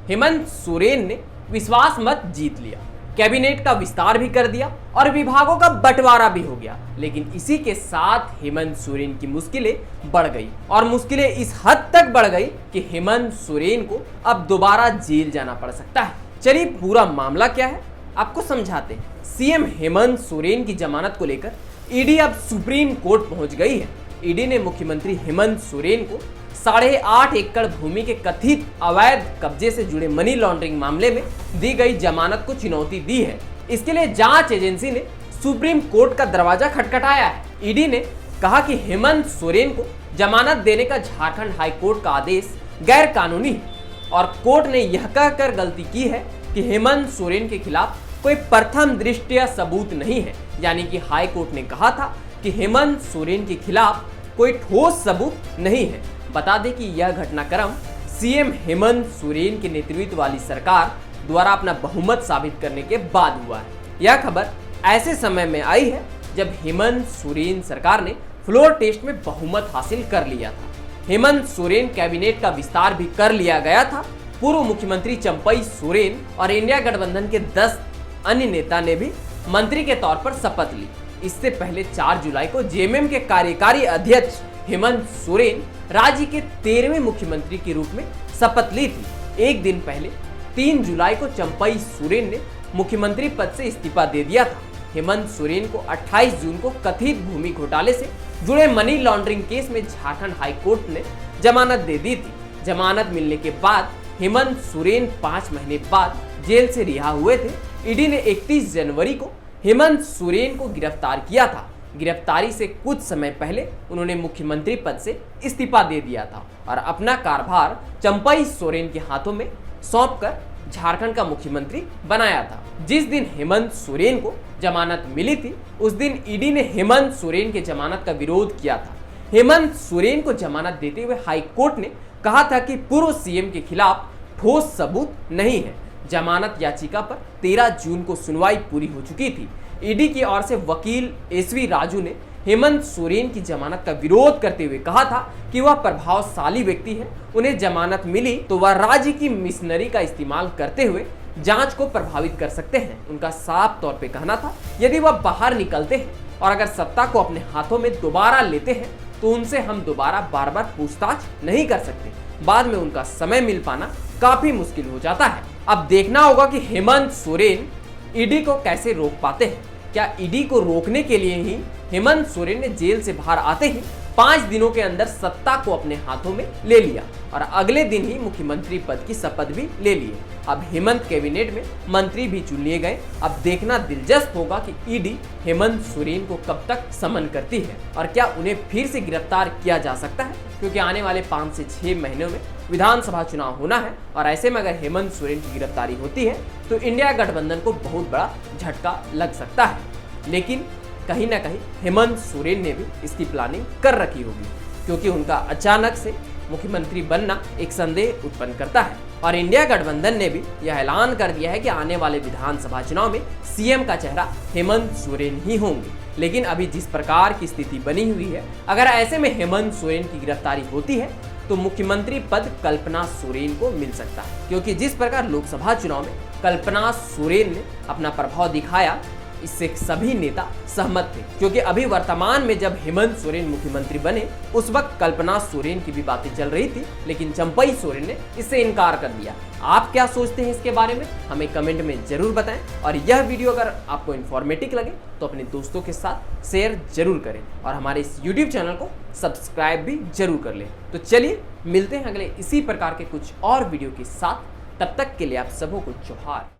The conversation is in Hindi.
हेमंत सोरेन ने विश्वास मत जीत लिया, कैबिनेट का विस्तार भी कर दिया और विभागों का बंटवारा भी हो गया। लेकिन इसी के साथ हेमंत सोरेन की मुश्किलें बढ़ गई और मुश्किलें इस हद तक बढ़ गई कि हेमंत सोरेन को अब दोबारा जेल जाना पड़ सकता है। चलिए पूरा मामला क्या है आपको समझाते हैं। सीएम हेमंत सोरेन की जमानत को लेकर ईडी अब सुप्रीम कोर्ट पहुंच गई है। ईडी ने मुख्यमंत्री हेमंत सोरेन को 8.5 एकड़ भूमि के कथित अवैध कब्जे से जुड़े मनी लॉन्ड्रिंग मामले में दी गई जमानत को चुनौती दी है। इसके लिए जांच एजेंसी ने सुप्रीम कोर्ट का दरवाजा खटखटाया है। ईडी ने कहा कि हेमंत सोरेन को जमानत देने का झारखंड हाई कोर्ट का आदेश गैर कानूनी है और कोर्ट ने यह कहकर गलती की है कि हेमंत सोरेन के खिलाफ कोई प्रथम दृष्टया सबूत नहीं है। यानी कि हाई कोर्ट ने कहा था कि हेमंत सोरेन के खिलाफ कोई ठोस सबूत नहीं है। बता दें कि यह घटनाक्रम सीएम हेमंत सोरेन के नेतृत्व वाली सरकार द्वारा अपना बहुमत साबित करने के बाद हुआ है। यह खबर ऐसे समय में आई है जब हेमंत सोरेन सरकार ने फ्लोर टेस्ट में बहुमत हासिल कर लिया था। हेमंत सोरेन कैबिनेट का विस्तार भी कर लिया गया था। पूर्व मुख्यमंत्री चंपई सोरेन और इंडिया गठबंधन के 10 अन्य नेता ने भी मंत्री के तौर पर शपथ ली। इससे पहले 4 जुलाई को जेएमएम के कार्यकारी अध्यक्ष हेमंत सोरेन राज्य के 13वें मुख्यमंत्री के रूप में शपथ ली थी। एक दिन पहले 3 जुलाई को चंपई सोरेन ने मुख्यमंत्री पद से इस्तीफा दे दिया था। हेमंत सोरेन को 28 जून को कथित भूमि घोटाले से जुड़े मनी लॉन्ड्रिंग केस में झारखंड हाई कोर्ट ने जमानत दे दी थी। जमानत मिलने के बाद हेमंत सोरेन 5 महीने बाद जेल से रिहा हुए थे। ईडी ने 31 जनवरी को हेमंत सोरेन को गिरफ्तार किया था। गिरफ्तारी से कुछ समय पहले उन्होंने मुख्यमंत्री पद से इस्तीफा दे दिया था और अपना कार्यभार चंपई सोरेन के हाथों में सौंपकर झारखंड का मुख्यमंत्री बनाया था। जिस दिन हेमंत सोरेन को जमानत मिली थी उस दिन ईडी ने हेमंत सोरेन के जमानत का विरोध किया था। हेमंत सोरेन को जमानत देते हुए हाई कोर्ट ने कहा था कि पूर्व सीएम के खिलाफ ठोस सबूत नहीं है। जमानत याचिका पर 13 जून को सुनवाई पूरी हो चुकी थी। ईडी की ओर से वकील एसवी राजू ने हेमंत सोरेन की जमानत का विरोध करते हुए कहा था कि वह प्रभावशाली व्यक्ति है, उन्हें जमानत मिली तो वह राज्य की मिशनरी का इस्तेमाल करते हुए जांच को प्रभावित कर सकते हैं। उनका साफ तौर पे कहना था यदि वह बाहर निकलते हैं और अगर सत्ता को अपने हाथों में दोबारा लेते हैं तो उनसे हम दोबारा बार बार पूछताछ नहीं कर सकते। बाद में उनका समय मिल पाना काफी मुश्किल हो जाता है। अब देखना होगा कि हेमंत सोरेन ईडी को कैसे रोक पाते हैं। क्या ईडी को रोकने के लिए ही हेमंत सोरेन ने जेल से बाहर आते ही 5 दिनों के अंदर सत्ता को अपने हाथों में ले लिया और अगले दिन ही मुख्यमंत्री पद की शपथ भी ले लिए। अब हेमंत कैबिनेट में मंत्री भी चुन लिए गए। अब देखना दिलचस्प होगा कि ईडी हेमंत सोरेन को कब तक समन करती है और क्या उन्हें फिर से गिरफ्तार किया जा सकता है, क्योंकि आने वाले 5 से 6 महीनों में विधानसभा चुनाव होना है और ऐसे में अगर हेमंत सोरेन की गिरफ्तारी होती है तो इंडिया गठबंधन को बहुत बड़ा झटका लग सकता है। लेकिन कहीं ना कहीं हेमंत सोरेन ने भी इसकी प्लानिंग कर रखी होगी, क्योंकि उनका अचानक से मुख्यमंत्री बनना एक संदेह उत्पन्न करता है और इंडिया गठबंधन ने भी यह ऐलान कर दिया है कि आने वाले विधानसभा चुनाव में सीएम का चेहरा हेमंत सोरेन ही होंगे। लेकिन अभी जिस प्रकार की स्थिति बनी हुई है, अगर ऐसे में हेमंत सोरेन की गिरफ्तारी होती है तो मुख्यमंत्री पद कल्पना सोरेन को मिल सकता है, क्योंकि जिस प्रकार लोकसभा चुनाव में कल्पना सोरेन ने अपना प्रभाव दिखाया इससे सभी नेता सहमत थे। क्योंकि अभी वर्तमान में जब हेमंत सोरेन मुख्यमंत्री बने उस वक्त कल्पना सोरेन की भी बातें चल रही थी, लेकिन चंपई सोरेन ने इससे इनकार कर दिया। आप क्या सोचते हैं इसके बारे में हमें कमेंट में जरूर बताएं और यह वीडियो अगर आपको इन्फॉर्मेटिव लगे तो अपने दोस्तों के साथ शेयर जरूर करें और हमारे इस यूट्यूब चैनल को सब्सक्राइब भी जरूर कर लें। तो चलिए मिलते हैं अगले इसी प्रकार के कुछ और वीडियो के साथ। तब तक के लिए आप सबों को जोहार।